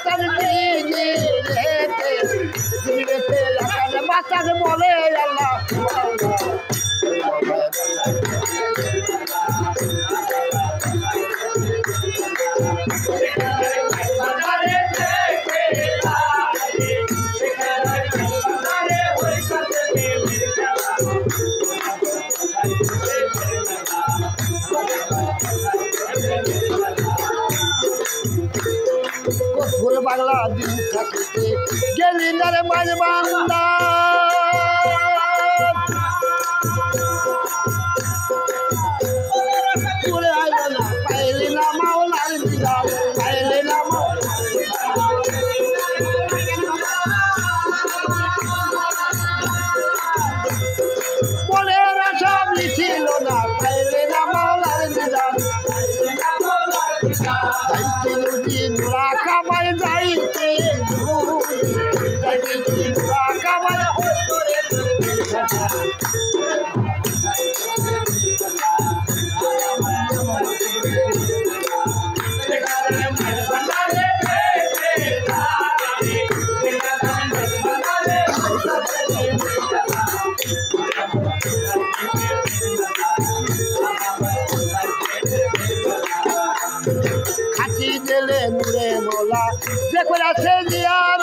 বাঁচার দিনে রেতে দিনেতে আকাশে বাঁচার বলে আল্লাহ বাংলা দিন থাকিতে গেলি না রে মাঝ বাংলা তুলে আইল না পাইলি না মাওলার দিদার পাইলি না মনের আশা মিছিল না পাইলি না মাওলার দিদার যাইতে দিন রাখাবাই যাইতে দিন রাখাবাই খাটি দিলে মুরে মোলা যে করেছে জিয়ার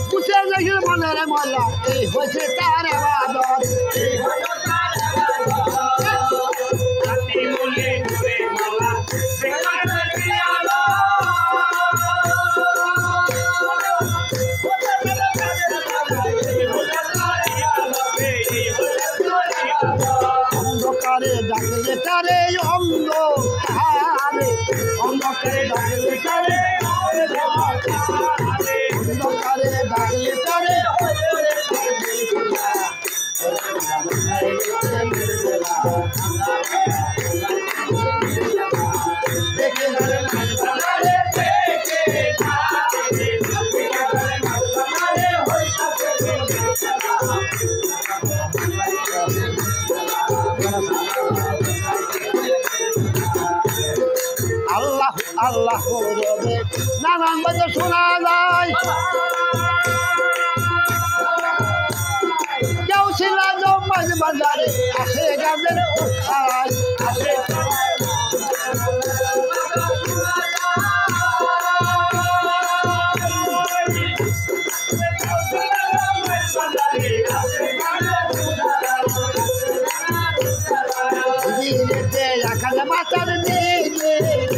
পুষে দেখি মনের মোলা এই হয়েছে তার আবাদত অন্ধকারে ডাকলে তারে অন্ধকারে ডাকলে তারে অন্ধকারে ডাকলে তারে দেখে আল্লাহ আল্লাহ রবে নানান বাজে শোনা যায় কেউ ছিল মাঝ বাজারে আসে গাছের উঠায় আসে আকাশে বাঁচার দিনে